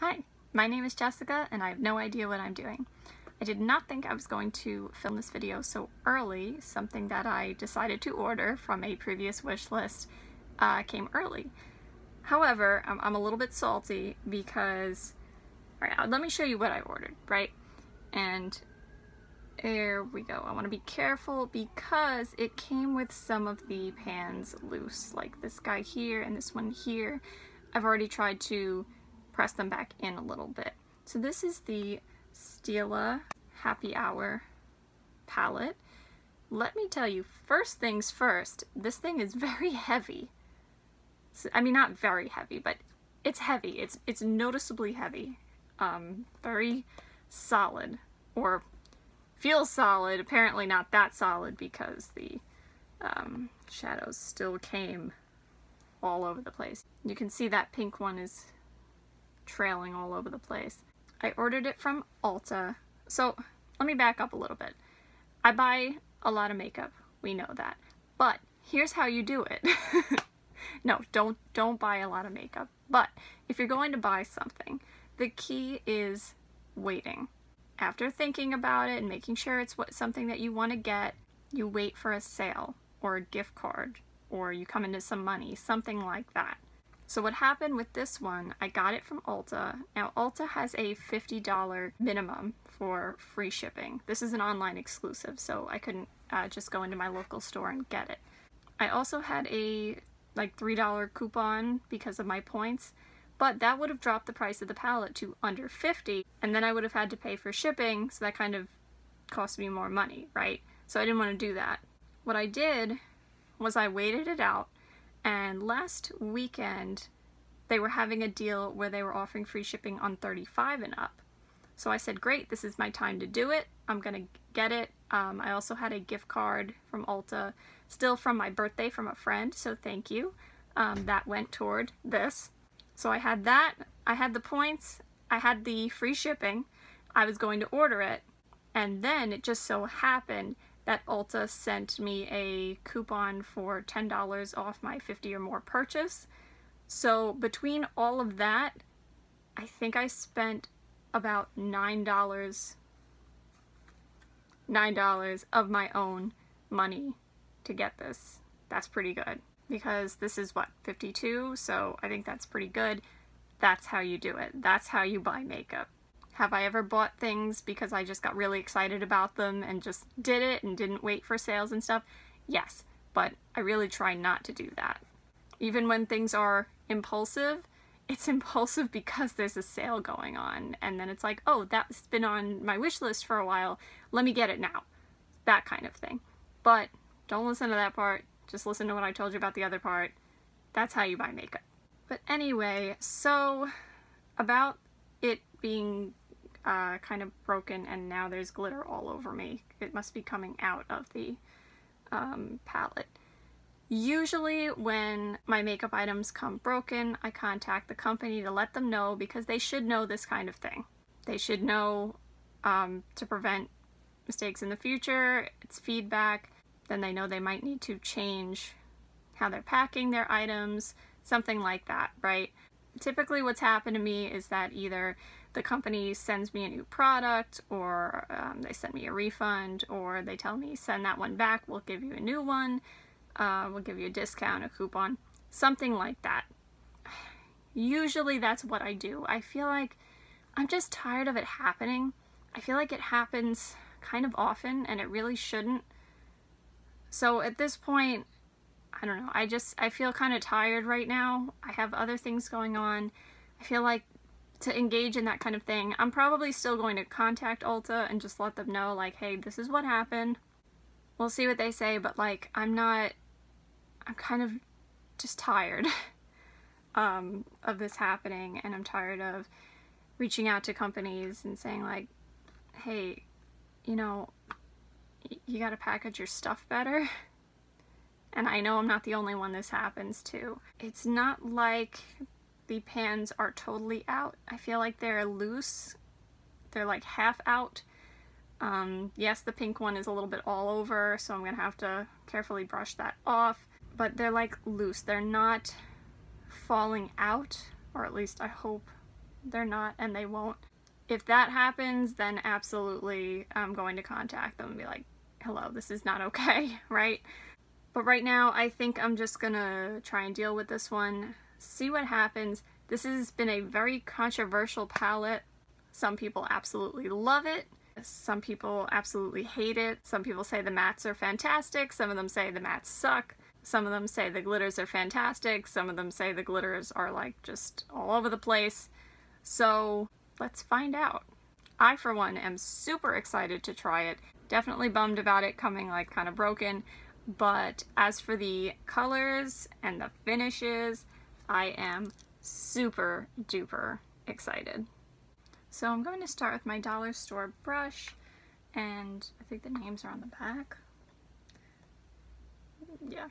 Hi, my name is Jessica and I have no idea what I'm doing. I did not think I was going to film this video so early. Something that I decided to order from a previous wish list came early. However, I'm a little bit salty because, alright, let me show you what I ordered, right? And there we go. I want to be careful because it came with some of the pans loose, like this guy here and this one here. I've already tried to press them back in a little bit. So this is the Stila Happy Hour palette. Let me tell you, first things first, this thing is very heavy. So, I mean, not very heavy, but it's heavy. It's noticeably heavy. Very solid, or feels solid. Apparently not that solid because the shadows still came all over the place. You can see that pink one is trailing all over the place. I ordered it from Ulta. So let me back up a little bit. I buy a lot of makeup, we know that, but here's how you do it. No, don't buy a lot of makeup, but if you're going to buy something, the key is waiting. After thinking about it and making sure it's something that you want to get, you wait for a sale or a gift card, or you come into some money, something like that. So what happened with this one, I got it from Ulta. Now Ulta has a $50 minimum for free shipping. This is an online exclusive, so I couldn't just go into my local store and get it. I also had a like $3 coupon because of my points, but that would have dropped the price of the palette to under $50, and then I would have had to pay for shipping, so that kind of cost me more money, right? So I didn't want to do that. What I did was I waited it out, and last weekend they were having a deal where they were offering free shipping on 35 and up. So I said, great, this is my time to do it. I'm gonna get it. I also had a gift card from Ulta, still from my birthday from a friend, so thank you. That went toward this. So I had that, I had the points, I had the free shipping, I was going to order it, and then it just so happened that Ulta sent me a coupon for $10 off my 50 or more purchase. So between all of that, I think I spent about $9 of my own money to get this. That's pretty good, because this is what, 52, so I think that's pretty good. That's how you do it. That's how you buy makeup. Have I ever bought things because I just got really excited about them and just did it and didn't wait for sales and stuff? Yes, but I really try not to do that. Even when things are impulsive, it's impulsive because there's a sale going on, and then it's like, oh, that's been on my wish list for a while, let me get it now. That kind of thing. But don't listen to that part, just listen to what I told you about the other part. That's how you buy makeup. But anyway, so about it being kind of broken and now there's glitter all over me. It must be coming out of the palette. Usually when my makeup items come broken, I contact the company to let them know, because they should know this kind of thing. They should know to prevent mistakes in the future. It's feedback. Then they know they might need to change how they're packing their items, something like that, right? Typically what's happened to me is that either the company sends me a new product, or they send me a refund, or they tell me send that one back, we'll give you a new one, we'll give you a discount, a coupon, something like that. Usually that's what I do. I feel like I'm just tired of it happening. I feel like it happens kind of often and it really shouldn't. So at this point, I don't know, I feel kind of tired right now. I have other things going on. I feel like to engage in that kind of thing, I'm probably still going to contact Ulta and just let them know, like, hey, this is what happened. We'll see what they say, but like, I'm kind of just tired of this happening, and I'm tired of reaching out to companies and saying like, hey, you know, you gotta package your stuff better. And I know I'm not the only one this happens to. It's not like the pans are totally out. I feel like they're loose. They're like half out. Yes, the pink one is a little bit all over, so I'm gonna have to carefully brush that off. But they're like loose. They're not falling out, or at least I hope they're not and they won't. If that happens, then absolutely I'm going to contact them and be like, hello, this is not okay, right? But right now, I think I'm just gonna try and deal with this one, see what happens. This has been a very controversial palette. Some people absolutely love it. Some people absolutely hate it. Some people say the mattes are fantastic. Some of them say the mattes suck. Some of them say the glitters are fantastic. Some of them say the glitters are like just all over the place. So let's find out. I, for one, am super excited to try it. Definitely bummed about it coming like kind of broken. But as for the colors and the finishes, I am super duper excited. So I'm going to start with my dollar store brush, and I think the names are on the back. Yeah,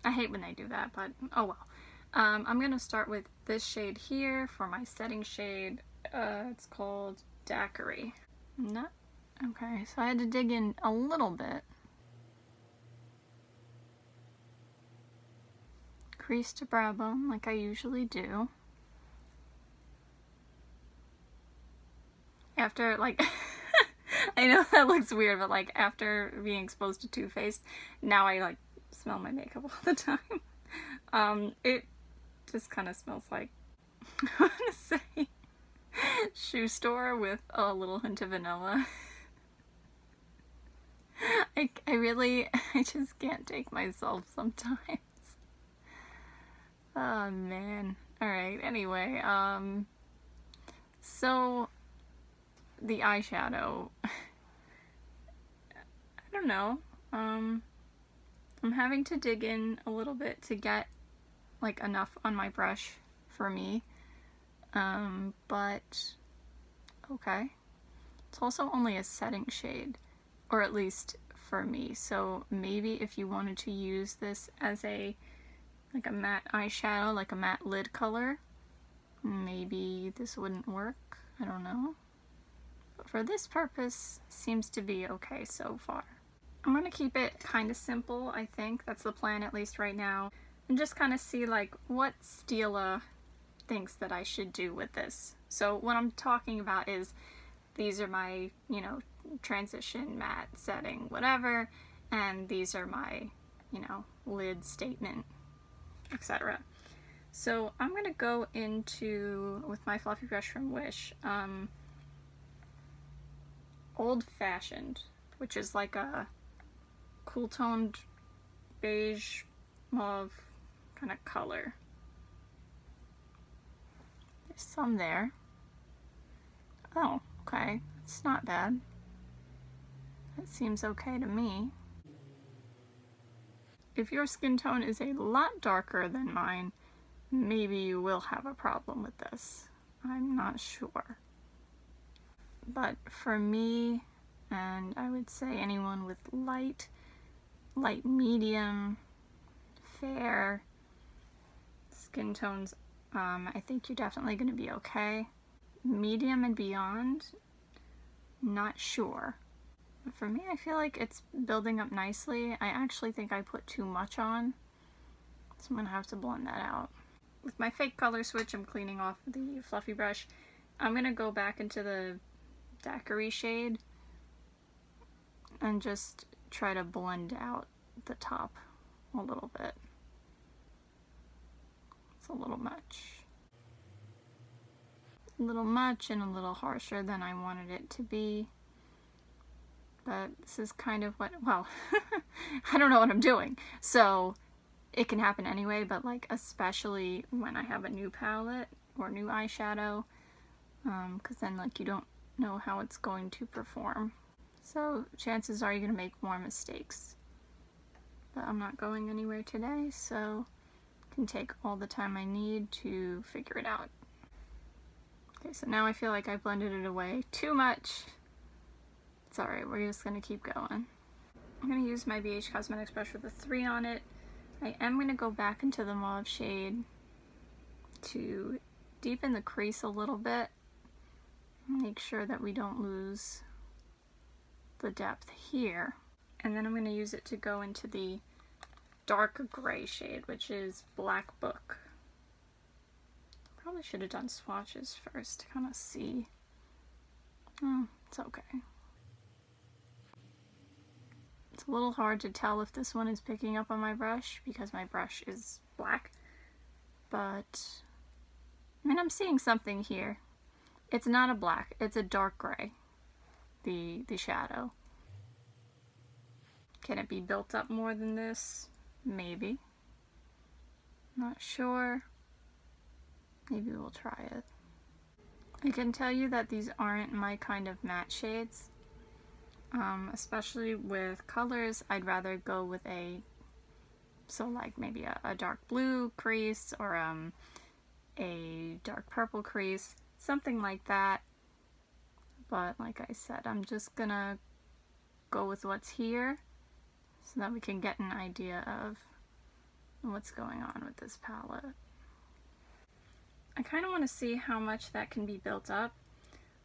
I hate when they do that, but oh well. I'm going to start with this shade here for my setting shade. It's called Daiquiri. No? Okay, so I had to dig in a little bit. Crease to brow bone like I usually do. After, like, I know that looks weird, but like after being exposed to Too Faced, now I like smell my makeup all the time. It just kind of smells like, I want to say, shoe store with a little hint of vanilla. I just can't take myself sometimes. Oh man. Alright, anyway, so the eyeshadow, I don't know, I'm having to dig in a little bit to get like enough on my brush for me, but okay. It's also only a setting shade, or at least for me, so maybe if you wanted to use this as a like a matte eyeshadow, like a matte lid color, maybe this wouldn't work, I don't know. But for this purpose, seems to be okay so far. I'm gonna keep it kind of simple, I think. That's the plan, at least right now. And just kind of see like what Stila thinks that I should do with this. So what I'm talking about is, these are my, you know, transition, matte, setting, whatever, and these are my, you know, lid, statement, etc. So I'm gonna go into, with my fluffy brush from Wish, Old Fashioned, which is like a cool toned beige mauve kind of color. There's some there. Oh, okay, it's not bad. That seems okay to me. If your skin tone is a lot darker than mine, maybe you will have a problem with this. I'm not sure. But for me, and I would say anyone with light medium, fair skin tones, I think you're definitely going to be okay. Medium and beyond, not sure. But for me, I feel like it's building up nicely. I actually think I put too much on, so I'm going to have to blend that out. With my fake color switch, I'm cleaning off the fluffy brush. I'm going to go back into the Daiquiri shade and just try to blend out the top a little bit. It's a little much. A little much and a little harsher than I wanted it to be. But this is kind of what, well, I don't know what I'm doing. So it can happen anyway, but like especially when I have a new palette or new eyeshadow, because then like you don't know how it's going to perform. So chances are you're going to make more mistakes. But I'm not going anywhere today, so I can take all the time I need to figure it out. Okay, so now I feel like I blended it away too much. It's alright, we're just going to keep going. I'm going to use my BH Cosmetics brush with a 3 on it. I am going to go back into the mauve shade to deepen the crease a little bit. Make sure that we don't lose the depth here. And then I'm going to use it to go into the dark gray shade, which is Black Book. Probably should have done swatches first to kind of see. Oh, it's okay. It's a little hard to tell if this one is picking up on my brush because my brush is black, but I mean, I'm seeing something here. It's not a black, it's a dark gray, the shadow. Can it be built up more than this? Maybe. Not sure. Maybe we'll try it. I can tell you that these aren't my kind of matte shades. Especially with colors, I'd rather go with like maybe a dark blue crease or a dark purple crease, something like that. But like I said, I'm just gonna go with what's here so that we can get an idea of what's going on with this palette. I kind of want to see how much that can be built up,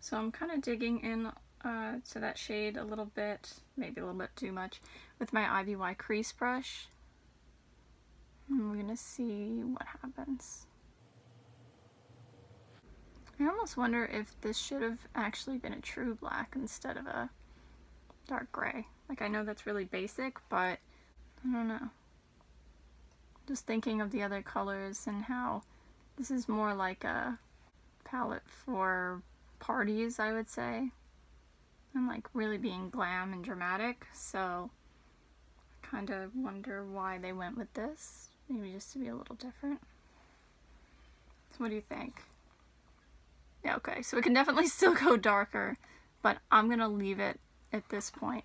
so I'm kind of digging in to that shade a little bit, maybe a little bit too much, with my IVY crease brush. And we're gonna see what happens. I almost wonder if this should have actually been a true black instead of a dark gray. Like, I know that's really basic, but I don't know. Just thinking of the other colors and how this is more like a palette for parties, I would say. And like really being glam and dramatic, so I kind of wonder why they went with this. Maybe just to be a little different. So what do you think? Yeah, okay, so we can definitely still go darker, but I'm gonna leave it at this point.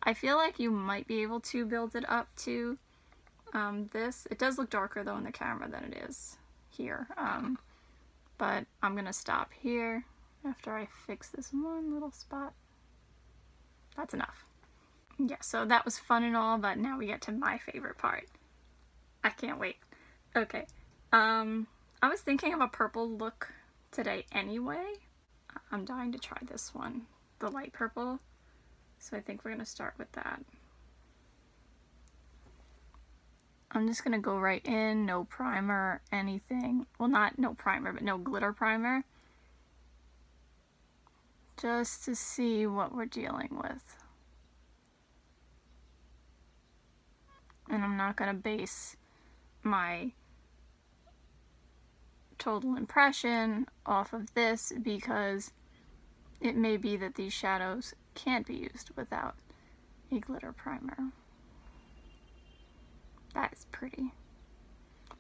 I feel like you might be able to build it up to this. It does look darker though in the camera than it is here, but I'm gonna stop here after I fix this one little spot. That's enough. Yeah, so that was fun and all, but now we get to my favorite part. I can't wait. Okay, I was thinking of a purple look today anyway. I'm dying to try this one, the light purple. So I think we're gonna start with that. I'm just gonna go right in, no primer, anything. Well, not no primer, but no glitter primer. Just to see what we're dealing with. And I'm not gonna base my total impression off of this because it may be that these shadows can't be used without a glitter primer. That is pretty.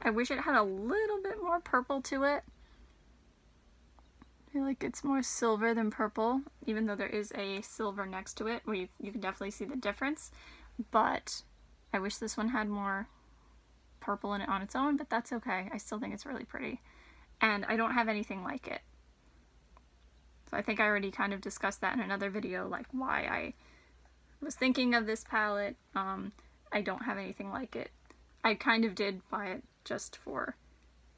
I wish it had a little bit more purple to it. I feel like it's more silver than purple, even though there is a silver next to it where you can definitely see the difference. But I wish this one had more purple in it on its own, but that's okay. I still think it's really pretty. And I don't have anything like it. So I think I already kind of discussed that in another video, like why I was thinking of this palette. I don't have anything like it. I kind of did buy it just for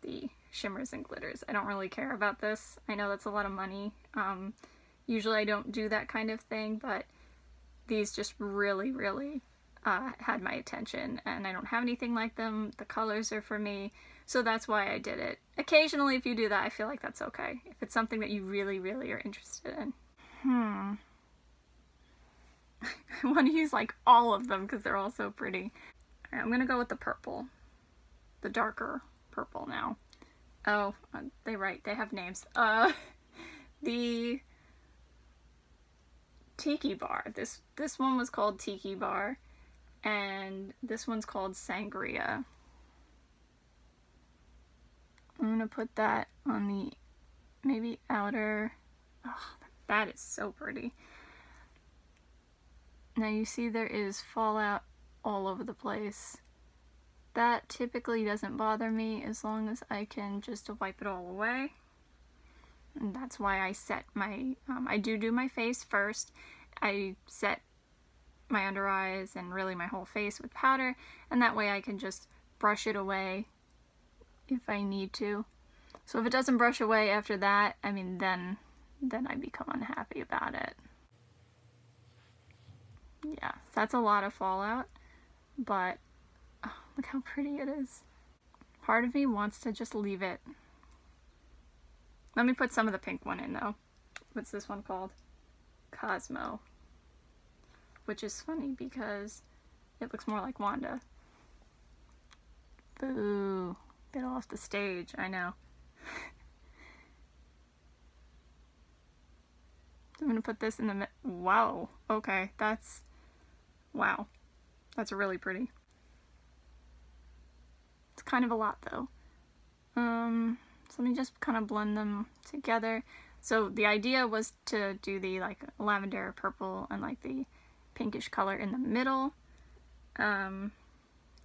the shimmers and glitters. I don't really care about this. I know that's a lot of money. Usually I don't do that kind of thing, but these just really, really had my attention, and I don't have anything like them. The colors are for me, so that's why I did it. Occasionally, if you do that, I feel like that's okay. If it's something that you really, really are interested in. I want to use like all of them because they're all so pretty. All right, I'm gonna go with the purple. The darker purple now. Oh, they have names. The Tiki Bar. This one was called Tiki Bar, and this one's called Sangria. I'm gonna put that on the maybe outer. Oh, that is so pretty. Now you see there is fallout all over the place. That typically doesn't bother me as long as I can just wipe it all away. And that's why I set my, I do my face first. I set my under eyes and really my whole face with powder, and that way I can just brush it away if I need to. So if it doesn't brush away after that, I mean, then I become unhappy about it. Yeah, that's a lot of fallout, but oh, look how pretty it is. Part of me wants to just leave it Let me put some of the pink one in though. What's this one called? Cosmo. Which is funny because it looks more like Wanda. Boo. Get off the stage, I know. I'm gonna put this in the wow, okay, that's, wow. That's really pretty. It's kind of a lot though. So let me just kind of blend them together. So the idea was to do the like lavender, purple, and like the pinkish color in the middle. It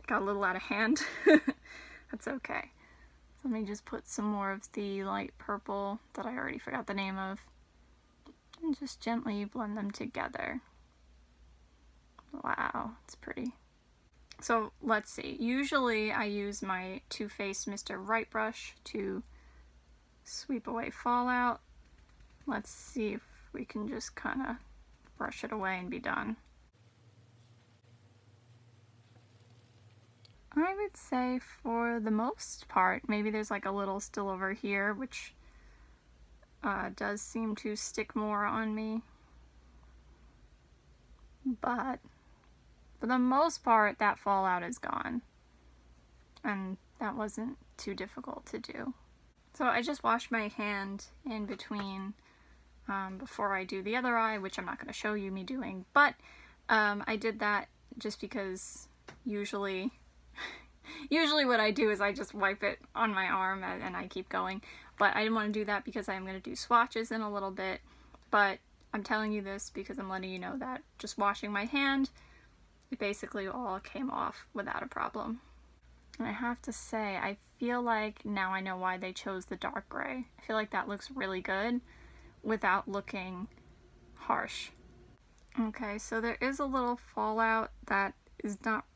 got a little out of hand. That's okay. So let me just put some more of the light purple that I already forgot the name of, and just gently blend them together. Wow, it's pretty. So let's see. Usually I use my Too Faced Mr. Right brush to sweep away fallout. Let's see if we can just kind of brush it away and be done. I would say for the most part, maybe there's like a little still over here, which does seem to stick more on me. But for the most part, that fallout is gone. And that wasn't too difficult to do. So I just washed my hand in between before I do the other eye, which I'm not going to show you me doing. But I did that just because usually what I do is I just wipe it on my arm and I keep going. But I didn't want to do that because I'm going to do swatches in a little bit. But I'm telling you this because I'm letting you know that just washing my hand, it basically all came off without a problem. And I have to say, I feel like now I know why they chose the dark gray. I feel like that looks really good without looking harsh. Okay, so there is a little fallout that is not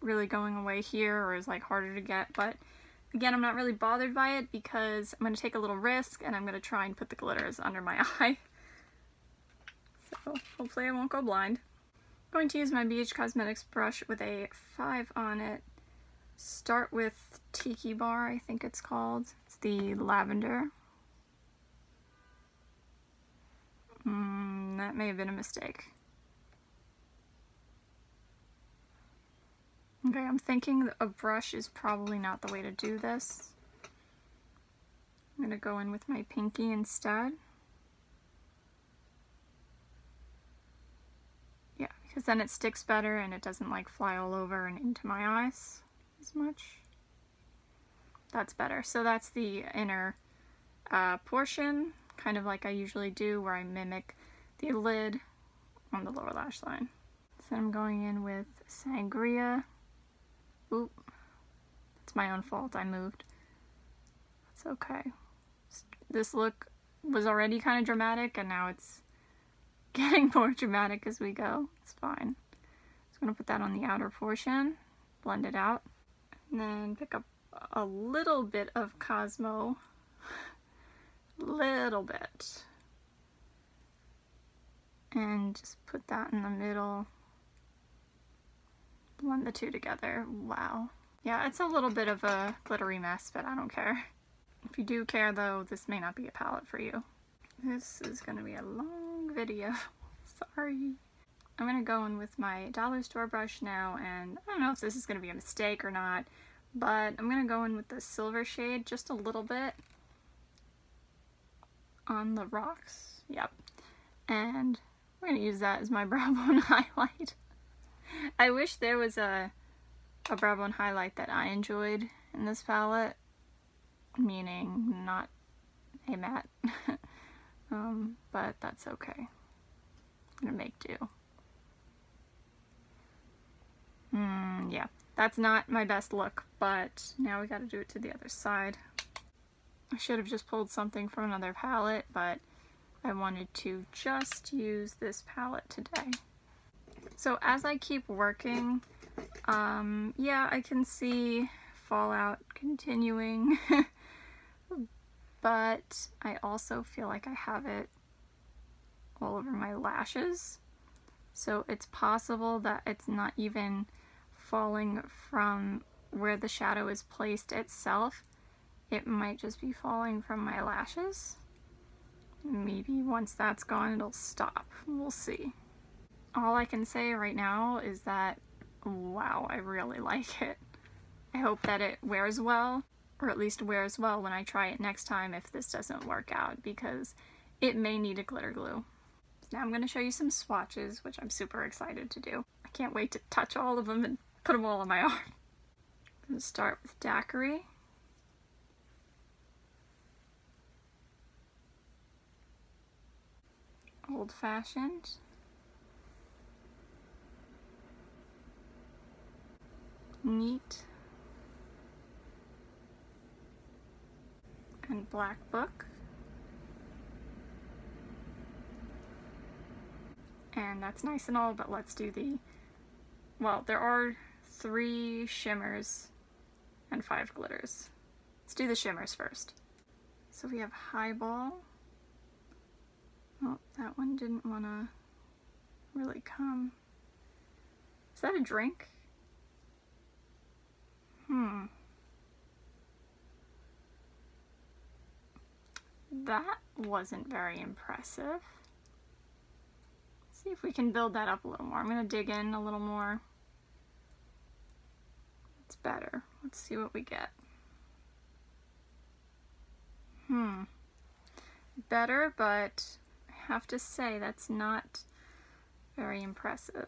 really going away here or is like harder to get, but again, I'm not really bothered by it because I'm going to take a little risk and I'm going to try and put the glitters under my eye. So hopefully I won't go blind. I'm going to use my BH Cosmetics brush with a 5 on it. Start with Tiki Bar, I think it's called. It's the lavender. That may have been a mistake. Okay, I'm thinking a brush is probably not the way to do this. I'm going to go in with my pinky instead. Yeah, because then it sticks better and it doesn't like fly all over and into my eyes as much. That's better. So that's the inner portion, kind of like I usually do, where I mimic the lid on the lower lash line. So I'm going in with Sangria. Oop, it's my own fault, I moved. It's okay. This look was already kind of dramatic and now it's getting more dramatic as we go. It's fine. Just gonna put that on the outer portion, blend it out, and then pick up a little bit of Cosmo. Little bit. And just put that in the middle. Blend the two together. Wow. Yeah, it's a little bit of a glittery mess, but I don't care. If you do care though, this may not be a palette for you. This is gonna be a long video. Sorry. I'm gonna go in with my dollar store brush now, and I don't know if this is gonna be a mistake or not, but I'm gonna go in with the silver shade just a little bit on the rocks. Yep. And we're gonna use that as my brow bone highlight. I wish there was a brow bone highlight that I enjoyed in this palette, meaning not a matte, but that's okay. I'm gonna make do. Yeah, that's not my best look, but now we gotta do it to the other side. I should have just pulled something from another palette, but I wanted to just use this palette today. So as I keep working, yeah, I can see fallout continuing, but I also feel like I have it all over my lashes. So it's possible that it's not even falling from where the shadow is placed itself. it might just be falling from my lashes. Maybe once that's gone, it'll stop. We'll see. All I can say right now is that, wow, I really like it. I hope that it wears well, or at least wears well when I try it next time if this doesn't work out, because it may need a glitter glue. Now I'm going to show you some swatches, which I'm super excited to do. I can't wait to touch all of them and put them all on my arm. I'm going to start with Daiquiri. Old Fashioned. Neat. And Black Book. And that's nice and all, but let's do the, well, there are 3 shimmers and 5 glitters. Let's do the shimmers first. So we have Highball. Oh, that one didn't want to really come. Is that a drink? That wasn't very impressive. Let's see if we can build that up a little more. I'm going to dig in a little more. It's better. Let's see what we get. Better, but I have to say that's not very impressive.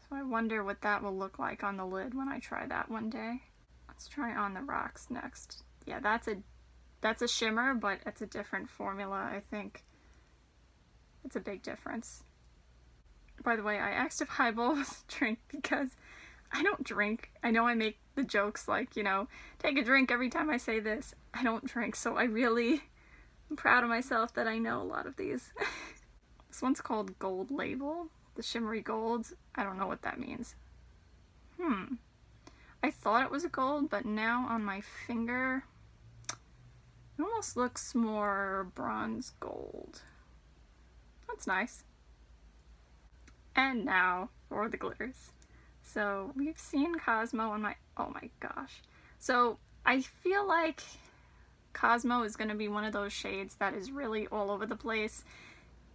So I wonder what that will look like on the lid when I try that one day. Let's try On the Rocks next. Yeah, that's a shimmer, but it's a different formula, I think. It's a big difference. By the way, I asked if Highball was a drink because I don't drink. I know I make the jokes like, you know, take a drink every time I say this. I don't drink, so I really am proud of myself that I know a lot of these. This one's called Gold Label, the shimmery gold. I don't know what that means. I thought it was a gold, but now on my finger, it almost looks more bronze gold. That's nice. And now for the glitters. So we've seen Cosmo on my, oh my gosh. So I feel like Cosmo is going to be one of those shades that is really all over the place,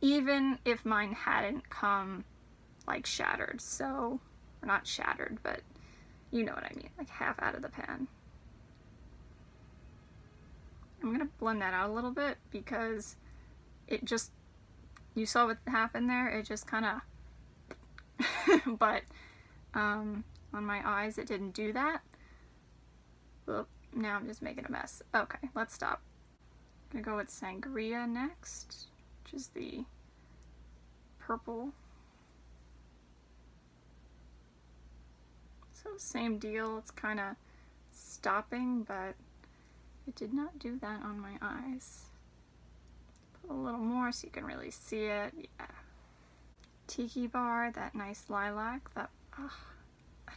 even if mine hadn't come like shattered. So, or not shattered, but you know what I mean, like half out of the pan. I'm going to blend that out a little bit because it just, you saw what happened there, it just kind of, but on my eyes it didn't do that. Oop, now I'm just making a mess. Okay, let's stop. I'm going to go with Sangria next, which is the purple. So same deal, it's kind of stopping, but it did not do that on my eyes. Put a little more so you can really see it. Yeah. Tiki Bar, that nice lilac, that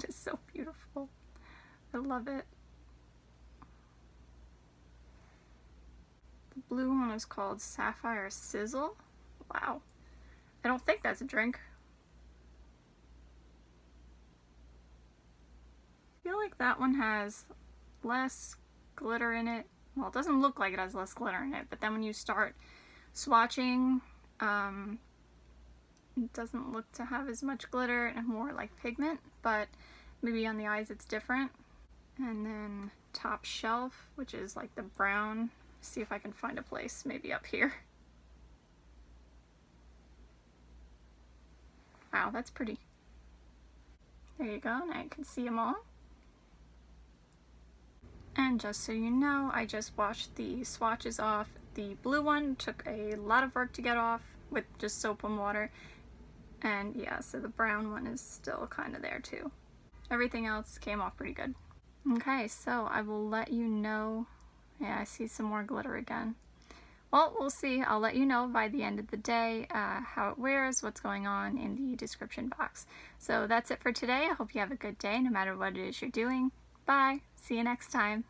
is so beautiful. I love it. The blue one is called Sapphire Sizzle. Wow. I don't think that's a drink. I feel like that one has less glitter in it. Well, it doesn't look like it has less glitter in it, but then when you start swatching, it doesn't look to have as much glitter and more like pigment, but maybe on the eyes it's different. And then Top Shelf, which is like the brown. See if I can find a place, maybe up here. Wow, that's pretty. There you go, now you can see them all. And just so you know, I just washed the swatches off. The blue one took a lot of work to get off with just soap and water. And yeah, so the brown one is still kind of there too. Everything else came off pretty good. Okay, so I will let you know. Yeah, I see some more glitter again. Well, we'll see. I'll let you know by the end of the day how it wears, what's going on in the description box. So that's it for today. I hope you have a good day no matter what it is you're doing. Bye. See you next time.